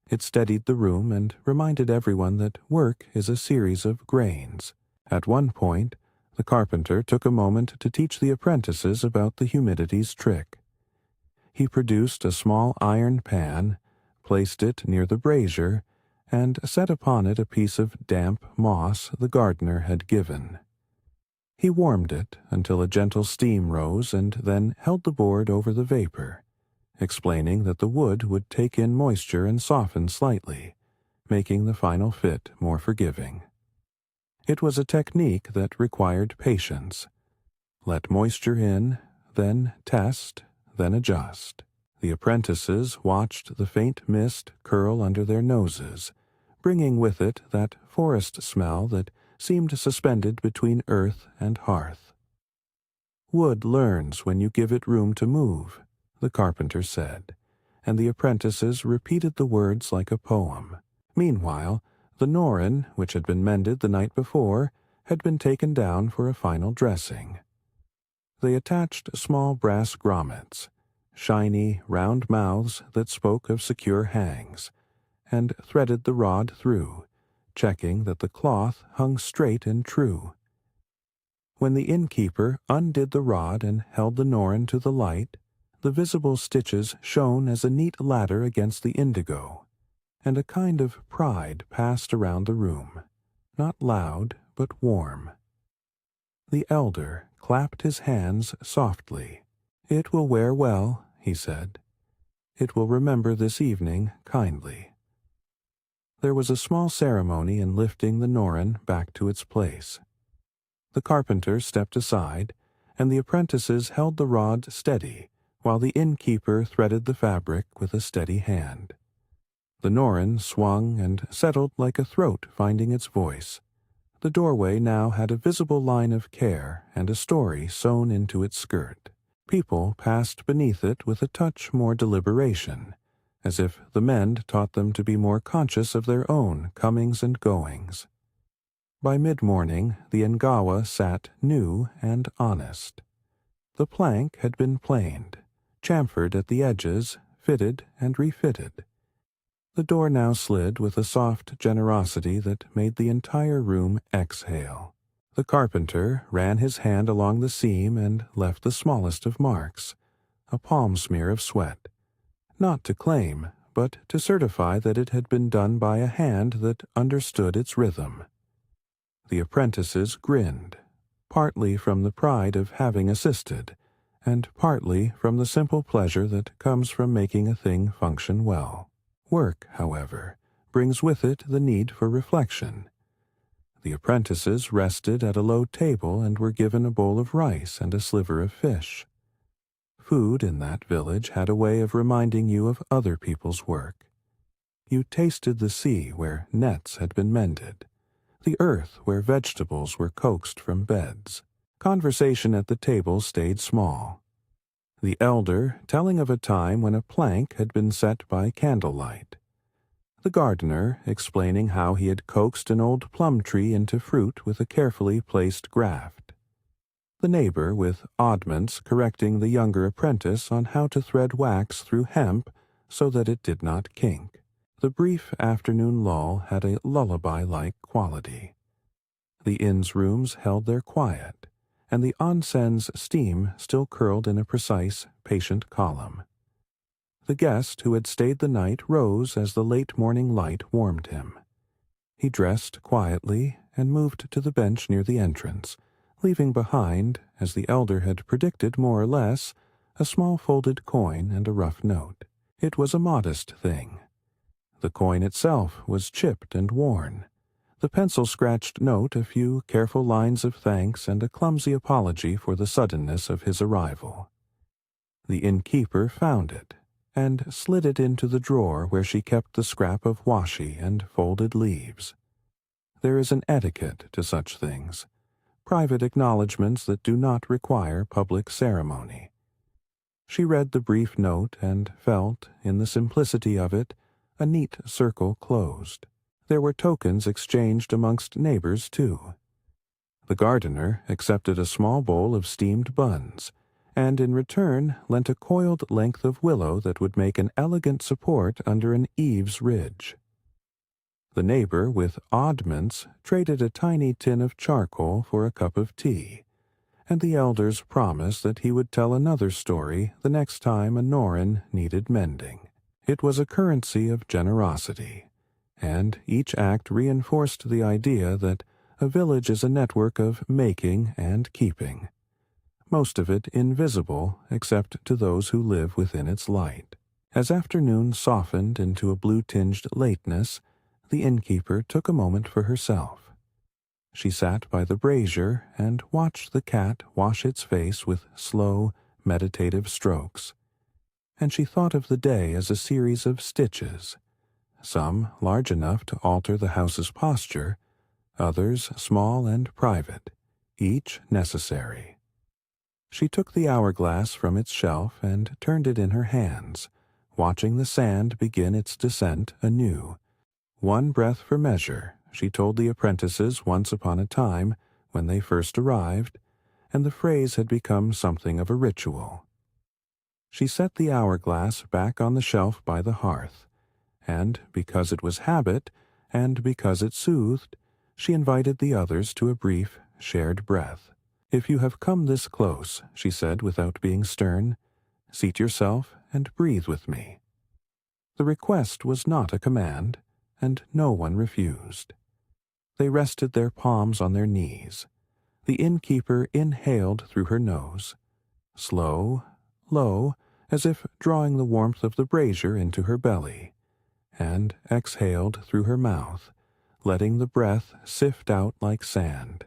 It steadied the room and reminded everyone that work is a series of grains. At one point, the carpenter took a moment to teach the apprentices about the humidity's trick. He produced a small iron pan, placed it near the brazier, and set upon it a piece of damp moss the gardener had given. He warmed it until a gentle steam rose and then held the board over the vapor, explaining that the wood would take in moisture and soften slightly, making the final fit more forgiving. It was a technique that required patience. Let moisture in, then test, then adjust. The apprentices watched the faint mist curl under their noses, bringing with it that forest smell that seemed suspended between earth and hearth. "Wood learns when you give it room to move," the carpenter said, and the apprentices repeated the words like a poem. Meanwhile, the Noren, which had been mended the night before, had been taken down for a final dressing. They attached small brass grommets, shiny, round mouths that spoke of secure hangs, and threaded the rod through, checking that the cloth hung straight and true. When the innkeeper undid the rod and held the Noren to the light, the visible stitches shone as a neat ladder against the indigo, and a kind of pride passed around the room, not loud but warm. The elder clapped his hands softly. "It will wear well," he said. "It will remember this evening kindly." There was a small ceremony in lifting the Noren back to its place. The carpenter stepped aside, and the apprentices held the rod steady, while the innkeeper threaded the fabric with a steady hand. The Noren swung and settled like a throat finding its voice. The doorway now had a visible line of care and a story sewn into its skirt. People passed beneath it with a touch more deliberation, as if the mend taught them to be more conscious of their own comings and goings. By mid-morning, the Ngawa sat new and honest. The plank had been planed, chamfered at the edges, fitted and refitted. The door now slid with a soft generosity that made the entire room exhale. The carpenter ran his hand along the seam and left the smallest of marks, a palm smear of sweat, not to claim, but to certify that it had been done by a hand that understood its rhythm. The apprentices grinned, partly from the pride of having assisted, and partly from the simple pleasure that comes from making a thing function well. Work, however, brings with it the need for reflection. The apprentices rested at a low table and were given a bowl of rice and a sliver of fish. Food in that village had a way of reminding you of other people's work. You tasted the sea where nets had been mended, the earth where vegetables were coaxed from beds. Conversation at the table stayed small. The elder telling of a time when a plank had been set by candlelight. The gardener explaining how he had coaxed an old plum tree into fruit with a carefully placed graft. The neighbor with oddments correcting the younger apprentice on how to thread wax through hemp so that it did not kink. The brief afternoon lull had a lullaby-like quality. The inn's rooms held their quiet, and the onsen's steam still curled in a precise, patient column. The guest who had stayed the night rose as the late morning light warmed him. He dressed quietly and moved to the bench near the entrance, leaving behind, as the elder had predicted more or less, a small folded coin and a rough note. It was a modest thing. The coin itself was chipped and worn, the pencil-scratched note a few careful lines of thanks and a clumsy apology for the suddenness of his arrival. The innkeeper found it, and slid it into the drawer where she kept the scrap of washi and folded leaves. There is an etiquette to such things, private acknowledgments that do not require public ceremony. She read the brief note and felt, in the simplicity of it, a neat circle closed. There were tokens exchanged amongst neighbors, too. The gardener accepted a small bowl of steamed buns, and in return lent a coiled length of willow that would make an elegant support under an eaves ridge. The neighbor with oddments traded a tiny tin of charcoal for a cup of tea, and the elders promised that he would tell another story the next time a Norin needed mending. It was a currency of generosity, and each act reinforced the idea that a village is a network of making and keeping, most of it invisible except to those who live within its light. As afternoon softened into a blue-tinged lateness, the innkeeper took a moment for herself. She sat by the brazier and watched the cat wash its face with slow, meditative strokes, and she thought of the day as a series of stitches, some large enough to alter the house's posture, others small and private, each necessary. She took the hourglass from its shelf and turned it in her hands, watching the sand begin its descent anew. One breath for measure, she told the apprentices once upon a time when they first arrived, and the phrase had become something of a ritual. She set the hourglass back on the shelf by the hearth, and because it was habit, and because it soothed, she invited the others to a brief, shared breath. "If you have come this close," she said without being stern, "seat yourself and breathe with me." The request was not a command, and no one refused. They rested their palms on their knees. The innkeeper inhaled through her nose, slow, low, as if drawing the warmth of the brazier into her belly, and exhaled through her mouth, letting the breath sift out like sand.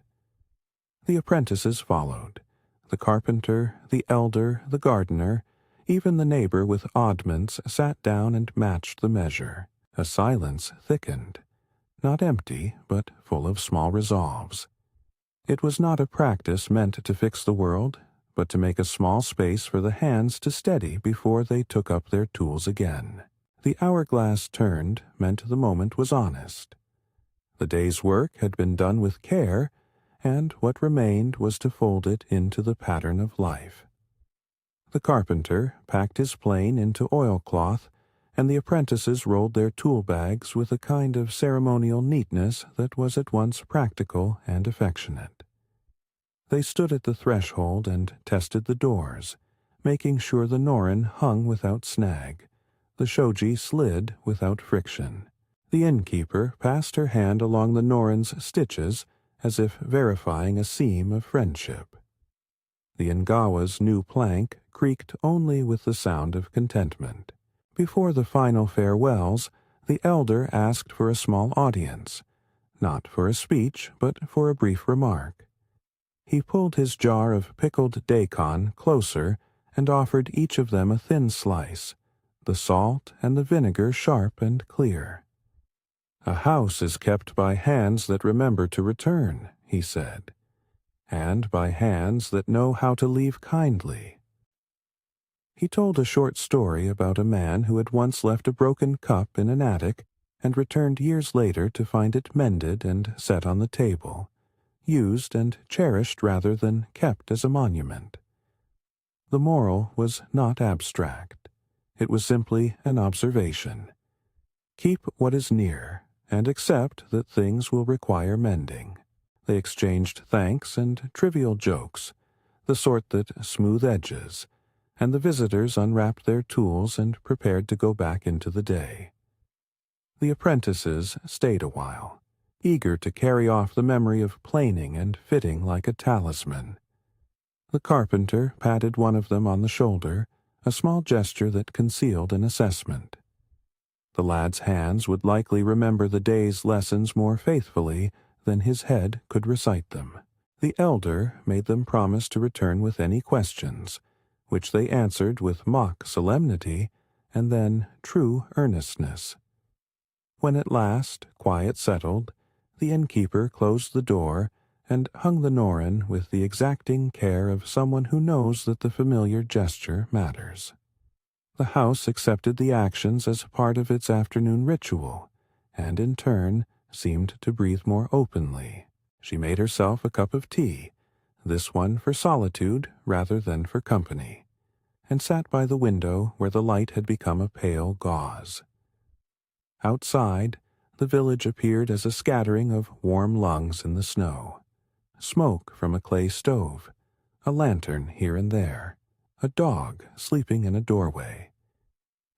The apprentices followed, the carpenter, the elder, the gardener, even the neighbor with oddments sat down and matched the measure. A silence thickened, not empty, but full of small resolves. It was not a practice meant to fix the world, but to make a small space for the hands to steady before they took up their tools again. The hourglass turned meant the moment was honest. The day's work had been done with care, and what remained was to fold it into the pattern of life. The carpenter packed his plane into oilcloth, and the apprentices rolled their tool bags with a kind of ceremonial neatness that was at once practical and affectionate. They stood at the threshold and tested the doors, making sure the Norin hung without snag, the shoji slid without friction. The innkeeper passed her hand along the Norin's stitches as if verifying a seam of friendship. The Ngawa's new plank creaked only with the sound of contentment. Before the final farewells, the elder asked for a small audience, not for a speech, but for a brief remark. He pulled his jar of pickled daikon closer and offered each of them a thin slice, the salt and the vinegar sharp and clear. "A house is kept by hands that remember to return," he said, "and by hands that know how to leave kindly." He told a short story about a man who had once left a broken cup in an attic and returned years later to find it mended and set on the table, used and cherished rather than kept as a monument. The moral was not abstract. It was simply an observation. Keep what is near, and accept that things will require mending. They exchanged thanks and trivial jokes, the sort that smooth edges, and the visitors unwrapped their tools and prepared to go back into the day. The apprentices stayed a while, eager to carry off the memory of planing and fitting like a talisman. The carpenter patted one of them on the shoulder, a small gesture that concealed an assessment. The lad's hands would likely remember the day's lessons more faithfully than his head could recite them. The elder made them promise to return with any questions, which they answered with mock solemnity and then true earnestness. When at last quiet settled, the innkeeper closed the door and hung the Noren with the exacting care of someone who knows that the familiar gesture matters. The house accepted the actions as part of its afternoon ritual, and in turn seemed to breathe more openly. She made herself a cup of tea, this one for solitude rather than for company, and sat by the window where the light had become a pale gauze. Outside, the village appeared as a scattering of warm lungs in the snow. Smoke from a clay stove, a lantern here and there, a dog sleeping in a doorway.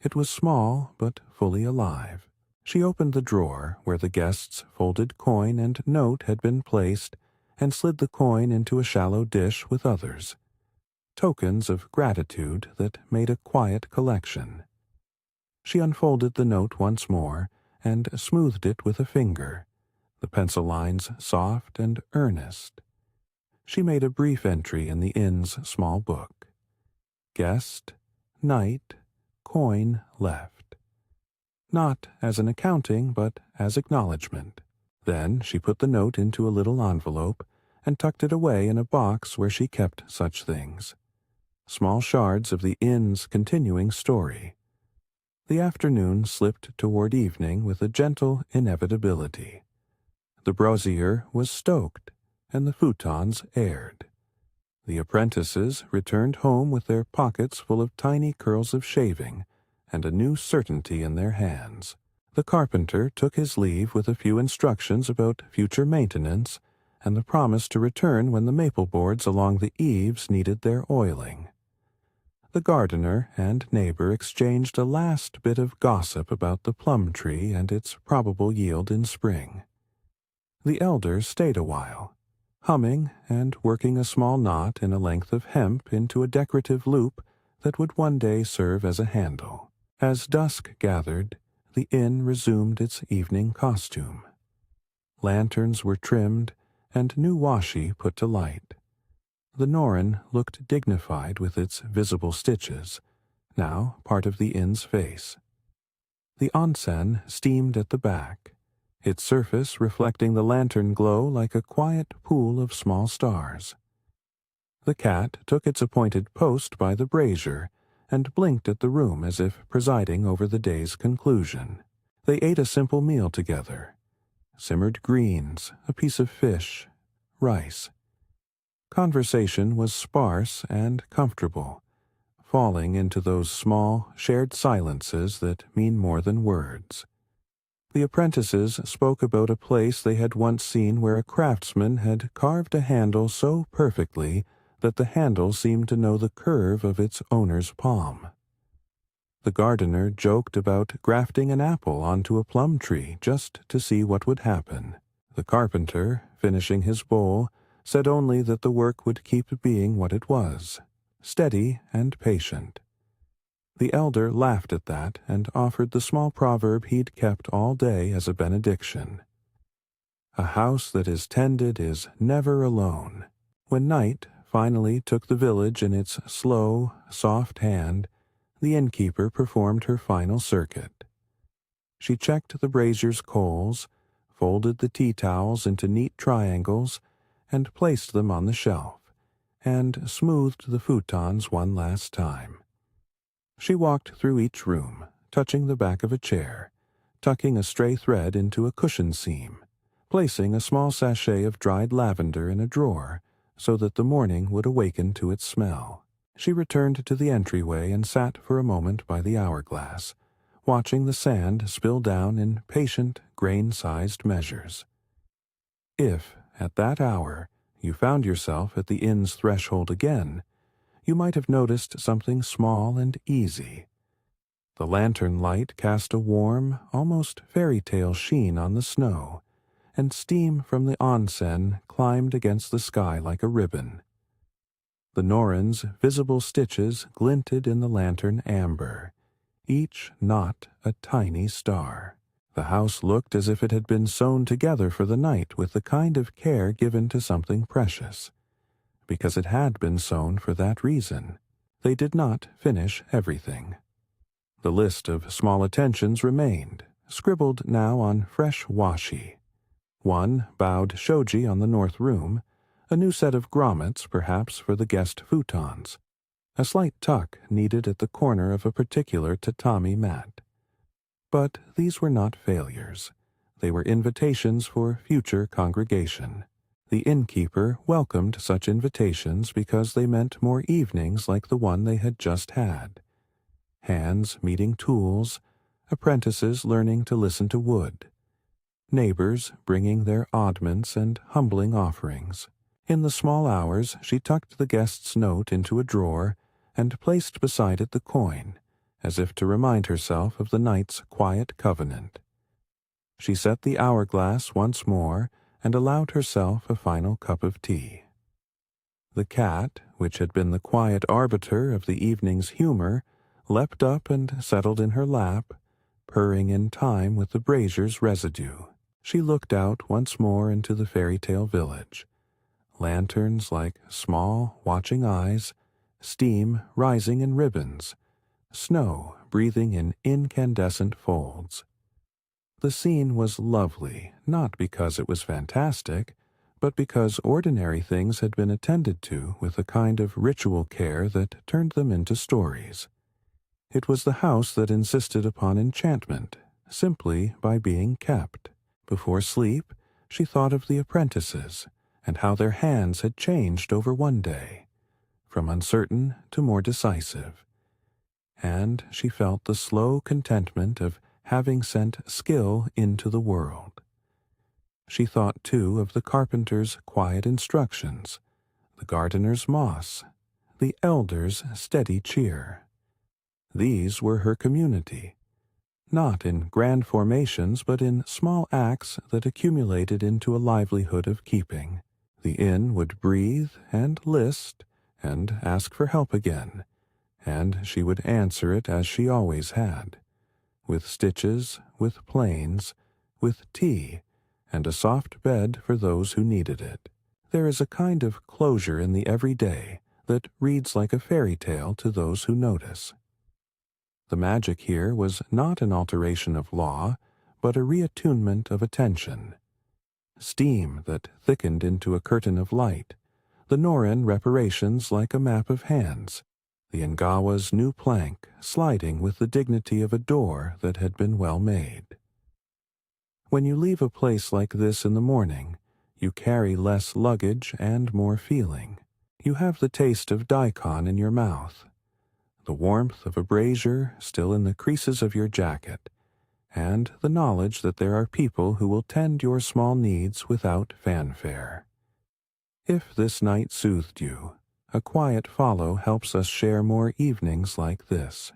It was small, but fully alive. She opened the drawer where the guest's folded coin and note had been placed and slid the coin into a shallow dish with others, tokens of gratitude that made a quiet collection. She unfolded the note once more and smoothed it with a finger, the pencil lines soft and earnest. She made a brief entry in the inn's small book. Guest, night, coin left. Not as an accounting, but as acknowledgment. Then she put the note into a little envelope and tucked it away in a box where she kept such things. Small shards of the inn's continuing story. The afternoon slipped toward evening with a gentle inevitability. The brazier was stoked, and the futons aired. The apprentices returned home with their pockets full of tiny curls of shaving, and a new certainty in their hands. The carpenter took his leave with a few instructions about future maintenance, and the promise to return when the maple boards along the eaves needed their oiling. The gardener and neighbor exchanged a last bit of gossip about the plum tree and its probable yield in spring. The elder stayed a while, humming and working a small knot in a length of hemp into a decorative loop that would one day serve as a handle. As dusk gathered, the inn resumed its evening costume. Lanterns were trimmed and new washi put to light. The Noren looked dignified with its visible stitches, now part of the inn's face. The onsen steamed at the back, its surface reflecting the lantern glow like a quiet pool of small stars. The cat took its appointed post by the brazier and blinked at the room as if presiding over the day's conclusion. They ate a simple meal together. Simmered greens, a piece of fish, rice. Conversation was sparse and comfortable, falling into those small, shared silences that mean more than words. The apprentices spoke about a place they had once seen where a craftsman had carved a handle so perfectly that the handle seemed to know the curve of its owner's palm. The gardener joked about grafting an apple onto a plum tree just to see what would happen. The carpenter, finishing his bowl, said only that the work would keep being what it was, steady and patient. The elder laughed at that and offered the small proverb he'd kept all day as a benediction. A house that is tended is never alone. When night finally took the village in its slow, soft hand, the innkeeper performed her final circuit. She checked the brazier's coals, folded the tea towels into neat triangles, and placed them on the shelf, and smoothed the futons one last time. She walked through each room, touching the back of a chair, tucking a stray thread into a cushion seam, placing a small sachet of dried lavender in a drawer so that the morning would awaken to its smell. She returned to the entryway and sat for a moment by the hourglass, watching the sand spill down in patient, grain-sized measures. If, at that hour, you found yourself at the inn's threshold again, you might have noticed something small and easy. The lantern light cast a warm, almost fairy-tale sheen on the snow, and steam from the onsen climbed against the sky like a ribbon. The Noren's visible stitches glinted in the lantern amber, each knot a tiny star. The house looked as if it had been sewn together for the night with the kind of care given to something precious. Because it had been sewn for that reason, they did not finish everything. The list of small attentions remained, scribbled now on fresh washi. One bowed shoji on the north room, a new set of grommets perhaps for the guest futons, a slight tuck needed at the corner of a particular tatami mat. But these were not failures. They were invitations for future congregation. The innkeeper welcomed such invitations because they meant more evenings like the one they had just had. Hands meeting tools, apprentices learning to listen to wood, neighbors bringing their oddments and humbling offerings. In the small hours she tucked the guest's note into a drawer and placed beside it the coin, as if to remind herself of the night's quiet covenant. She set the hourglass once more and allowed herself a final cup of tea. The cat, which had been the quiet arbiter of the evening's humor, leapt up and settled in her lap, purring in time with the brazier's residue. She looked out once more into the fairytale village. Lanterns like small, watching eyes, steam rising in ribbons, snow breathing in incandescent folds. The scene was lovely, not because it was fantastic, but because ordinary things had been attended to with a kind of ritual care that turned them into stories. It was the house that insisted upon enchantment, simply by being kept. Before sleep, she thought of the apprentices, and how their hands had changed over one day, from uncertain to more decisive. And she felt the slow contentment of having sent skill into the world. She thought, too, of the carpenter's quiet instructions, the gardener's moss, the elder's steady cheer. These were her community, not in grand formations but in small acts that accumulated into a livelihood of keeping. The inn would breathe and list and ask for help again, and she would answer it as she always had, with stitches, with planes, with tea, and a soft bed for those who needed it. There is a kind of closure in the everyday that reads like a fairy tale to those who notice. The magic here was not an alteration of law, but a reattunement of attention. Steam that thickened into a curtain of light, the Noren reparations like a map of hands, the Ngawa's new plank sliding with the dignity of a door that had been well made. When you leave a place like this in the morning, you carry less luggage and more feeling. You have the taste of daikon in your mouth, the warmth of a brazier still in the creases of your jacket, and the knowledge that there are people who will tend your small needs without fanfare. If this night soothed you, a quiet follow helps us share more evenings like this.